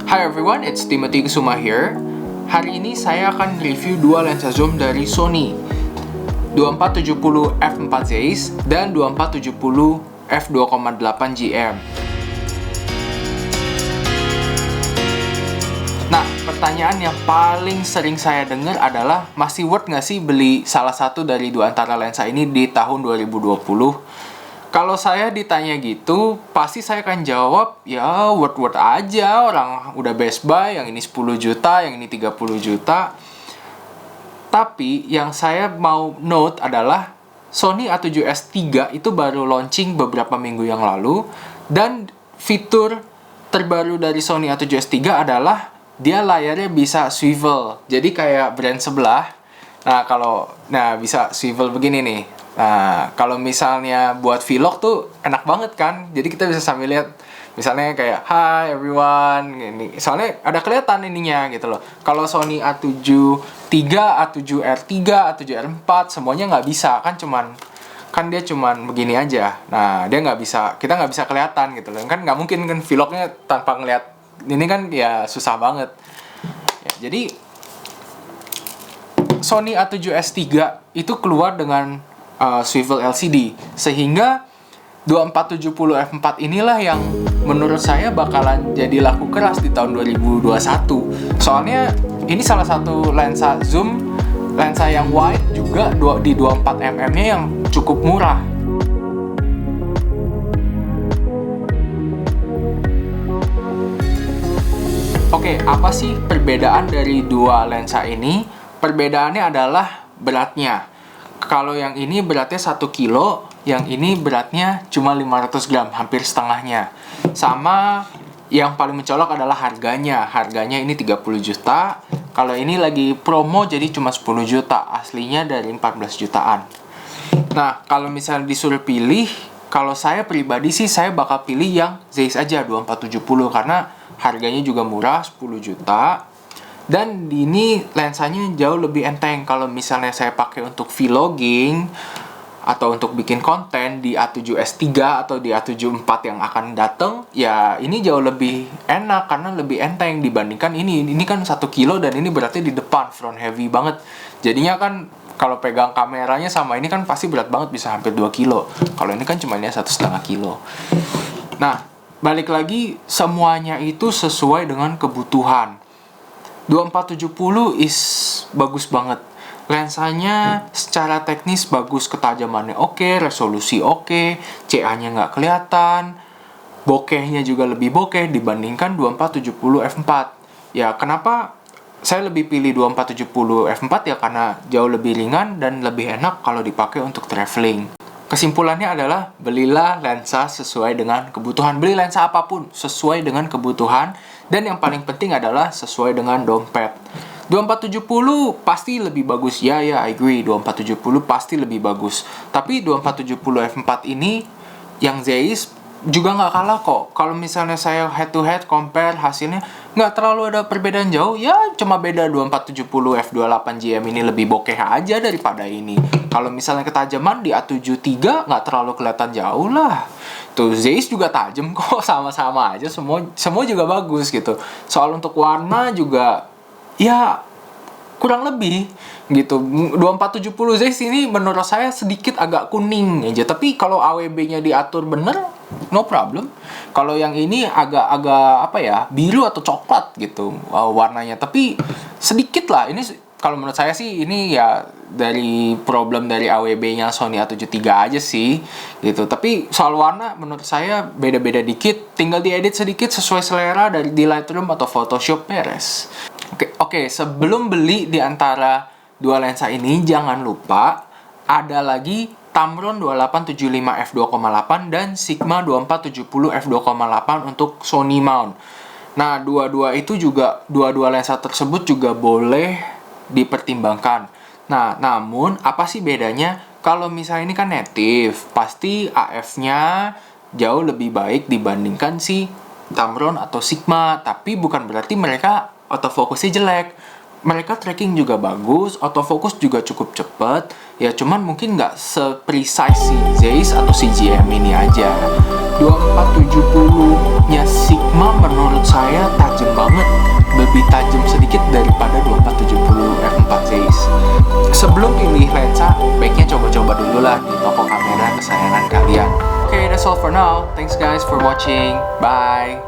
Hi everyone, it's Timothy Kusuma here. Hari ini saya akan review dua lensa zoom dari Sony, 2470 f4 Zeiss dan 2470 f2.8 GM. Nah, pertanyaan yang paling sering saya dengar adalah masih worth nggak sih beli salah satu dari dua antara lensa ini di tahun 2020? Kalau saya ditanya gitu, pasti saya akan jawab, ya worth aja, orang udah best buy, yang ini 10 juta, yang ini 30 juta. Tapi yang saya mau note adalah Sony A7S III itu baru launching beberapa minggu yang lalu, dan fitur terbaru dari Sony A7S III adalah dia layarnya bisa swivel. Jadi kayak brand sebelah. Nah, bisa swivel begini nih. Nah, kalau misalnya buat vlog tuh enak banget kan. Jadi kita bisa sambil lihat, misalnya kayak hi everyone, ini soalnya ada kelihatan ininya gitu loh. Kalau Sony A7 III, A7R3, A7R4 semuanya nggak bisa kan dia cuman begini aja. Nah, dia nggak bisa, kita nggak bisa kelihatan gitu loh. Kan nggak mungkin kan vlognya tanpa ngeliat ini, kan ya susah banget ya. Jadi Sony A7S III itu keluar dengan swivel LCD, sehingga 2470 f4 inilah yang menurut saya bakalan jadi laku keras di tahun 2021. Soalnya ini salah satu lensa zoom, lensa yang wide juga di 24mm nya yang cukup murah. Oke, apa sih perbedaan dari dua lensa ini? Perbedaannya adalah beratnya. Kalau yang ini beratnya 1 kilo, yang ini beratnya cuma 500 gram, hampir setengahnya. Sama yang paling mencolok adalah harganya. Harganya ini 30 juta. Kalau ini lagi promo jadi cuma 10 juta. Aslinya dari 14 jutaan. Nah, kalau misalnya disuruh pilih, kalau saya pribadi sih saya bakal pilih yang Zeiss aja 2470 karena harganya juga murah, 10 juta. Dan ini lensanya jauh lebih enteng. Kalau misalnya saya pakai untuk vlogging atau untuk bikin konten di A7S III atau di A74 yang akan datang, ya ini jauh lebih enak karena lebih enteng dibandingkan ini. Ini kan 1 kilo dan ini berarti di depan, front heavy banget. Jadinya kan kalau pegang kameranya sama ini kan pasti berat banget, bisa hampir 2 kilo. Kalau ini kan cuma 1,5 kilo. Nah, balik lagi, semuanya itu sesuai dengan kebutuhan. 2470 is bagus banget. Lensanya secara teknis bagus, ketajamannya oke, resolusi oke, CA-nya nggak kelihatan, bokehnya juga lebih bokeh dibandingkan 2470 f4. Ya, kenapa saya lebih pilih 2470 f4 ya karena jauh lebih ringan dan lebih enak kalau dipakai untuk traveling. Kesimpulannya adalah belilah lensa sesuai dengan kebutuhan. Beli lensa apapun sesuai dengan kebutuhan. Dan yang paling penting adalah sesuai dengan dompet. 2470 pasti lebih bagus. Ya, I agree. 2470 pasti lebih bagus. Tapi 2470 f4 ini yang Zeiss juga nggak kalah kok. Kalau misalnya saya head to head compare hasilnya nggak terlalu ada perbedaan jauh. Ya cuma beda 2470 f2.8 GM ini lebih bokeh aja daripada ini. Kalau misalnya ketajaman di A7 III nggak terlalu kelihatan jauh lah. Tuh Zeiss juga tajam kok, sama-sama aja, semua juga bagus gitu. Soal untuk warna juga ya kurang lebih gitu. 2470 Zeiss ini menurut saya sedikit agak kuning aja, tapi kalau AWB-nya diatur bener no problem. Kalau yang ini agak apa ya, biru atau coklat gitu warnanya, tapi sedikit lah. Ini kalau menurut saya sih ini ya dari problem dari AWB-nya Sony A7 III aja sih gitu. Tapi soal warna menurut saya beda-beda dikit, tinggal diedit sedikit sesuai selera di Lightroom atau Photoshop, beres. Oke, sebelum beli di antara dua lensa ini jangan lupa ada lagi Tamron 2875 f2.8 dan Sigma 2470 f2.8 untuk Sony mount. Nah, dua-dua lensa tersebut juga boleh dipertimbangkan. Nah, namun apa sih bedanya? Kalau misalnya ini kan native, pasti AF-nya jauh lebih baik dibandingkan si Tamron atau Sigma. Tapi bukan berarti mereka autofocusnya jelek. Mereka tracking juga bagus, autofocus juga cukup cepet. Ya cuman mungkin nggak se-precise si Zeiss atau si GM ini aja. 2470-nya Sigma menurut saya tajam banget. lebih tajam sedikit daripada 2470 f4 guys. Sebelum pilih lensa, baiknya coba-coba dulu lah di toko kamera kesayangan kalian. Okay, that's all for now. Thanks guys for watching. Bye.